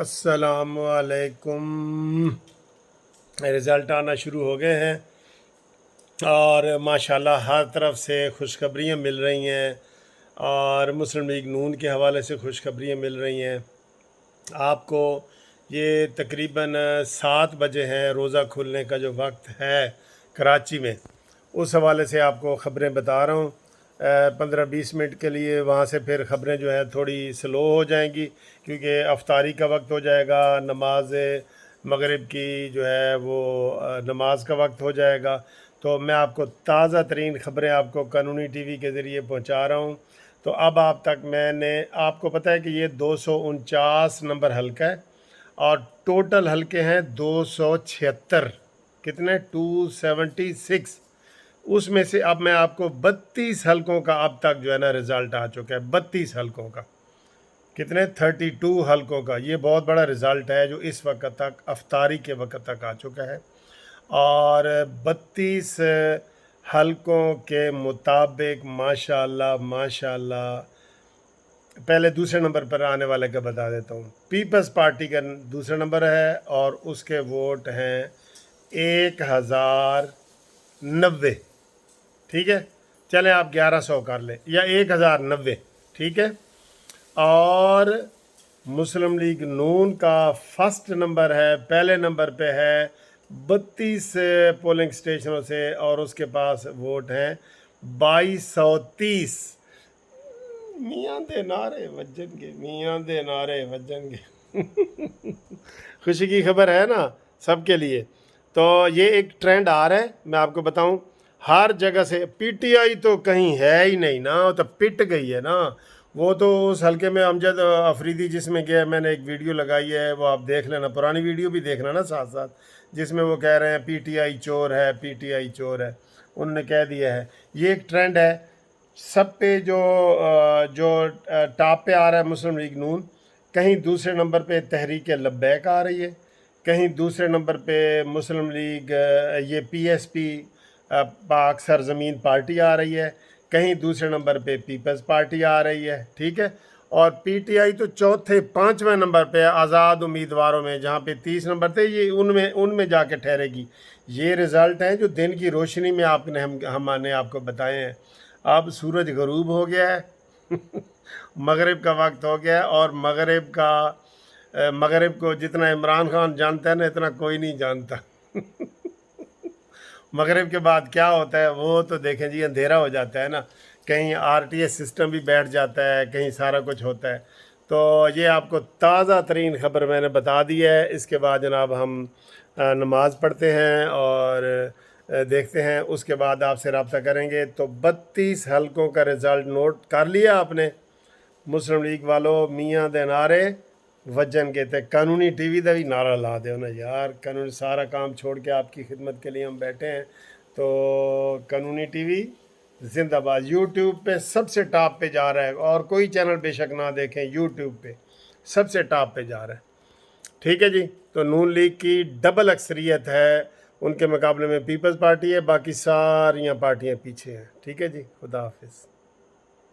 अस्सलाम वालेकुम। रिज़ल्ट आना शुरू हो गए हैं और माशाल्लाह हर तरफ से खुशखबरियाँ मिल रही हैं और मुस्लिम लीग नून के हवाले से खुशखबरियाँ मिल रही हैं। आपको ये तकरीबन 7 बजे हैं रोज़ा खुलने का जो वक्त है कराची में, उस हवाले से आपको ख़बरें बता रहा हूँ। 15-20 मिनट के लिए वहाँ से फिर ख़बरें जो है थोड़ी स्लो हो जाएंगी क्योंकि अफ्तारी का वक्त हो जाएगा, नमाज मगरिब की जो है वो नमाज का वक्त हो जाएगा। तो मैं आपको ताज़ा तरीन ख़बरें आपको कानूनी टीवी के ज़रिए पहुँचा रहा हूँ। तो अब आप तक मैंने आपको पता है कि ये 249 नंबर हल्का है और टोटल हल्के हैं 276। कितने? 276। उसमें से अब मैं आपको 32 हलकों का अब तक जो है ना रिज़ल्ट आ चुका है। 32 हलकों का, कितने? 32 हलकों का। ये बहुत बड़ा रिज़ल्ट है जो इस वक्त तक अफ्तारी के वक्त तक आ चुका है। और 32 हलकों के मुताबिक माशाल्लाह माशाल्लाह, पहले दूसरे नंबर पर आने वाले का बता देता हूँ। पीपल्स पार्टी का दूसरा नंबर है और उसके वोट हैं 1090। ठीक है, चलें आप 1100 कर लें या 1090। ठीक है। और मुस्लिम लीग नून का फर्स्ट नंबर है, पहले नंबर पे है 32 पोलिंग स्टेशनों से और उसके पास वोट हैं 2230। मियाँ दे नारे वजनगे, मियाँ दे नारे वजनगे। खुशी की खबर है ना सबके लिए। तो ये एक ट्रेंड आ रहा है, मैं आपको बताऊं, हर जगह से। पीटीआई तो कहीं है ही नहीं ना, वो तो पिट गई है ना। वो तो उस हल्के में अमजद अफरीदी जिसमें गया, मैंने एक वीडियो लगाई है, वो आप देख लेना, पुरानी वीडियो भी देखना ना साथ साथ, जिसमें वो कह रहे हैं पीटीआई चोर है, पीटीआई चोर है। उन्होंने कह दिया है। ये एक ट्रेंड है सब पे। जो टॉप पे आ रहा है मुस्लिम लीग नून, कहीं दूसरे नंबर पे तहरीक लब्बैक आ रही है, कहीं दूसरे नंबर पे मुस्लिम लीग ये पीएसपी पाक सरजमीन पार्टी आ रही है, कहीं दूसरे नंबर पे पीपल्स पार्टी आ रही है। ठीक है। और पीटीआई तो चौथे 5वें नंबर पे आज़ाद उम्मीदवारों में, जहाँ पे 30 नंबर थे, ये उनमें उनमें जाके ठहरेगी। ये रिज़ल्ट हैं जो दिन की रोशनी में हमने आपको बताए हैं। अब सूरज गरूब हो गया है मगरिब का वक्त हो गया है और मगरिब को जितना इमरान खान जानता है ना, इतना कोई नहीं जानता मगरिब के बाद क्या होता है वो तो देखें जी, अंधेरा हो जाता है ना, कहीं आरटीएस सिस्टम भी बैठ जाता है, कहीं सारा कुछ होता है। तो ये आपको ताज़ा तरीन ख़बर मैंने बता दी है। इसके बाद जनाब हम नमाज़ पढ़ते हैं और देखते हैं, उसके बाद आपसे रब्ता करेंगे। तो 32 हलकों का रिज़ल्ट नोट कर लिया आपने मुस्लिम लीग वालों। मियाँ दे नारे वजन के ते कानूनी टीवी का भी नारा ला दो ना यार। कानूनी सारा काम छोड़ के आपकी खिदमत के लिए हम बैठे हैं। तो कानूनी टीवी जिंदाबाद। यूट्यूब पे सबसे टॉप पे जा रहा है और कोई चैनल बेशक ना देखें, यूट्यूब पे सबसे टॉप पे जा रहा है। ठीक है जी। तो नून लीग की डबल अक्सरियत है, उनके मुकाबले में पीपल्स पार्टी है, बाकी सारियाँ पार्टियाँ पीछे हैं। ठीक है जी, खुदा हाफिज़।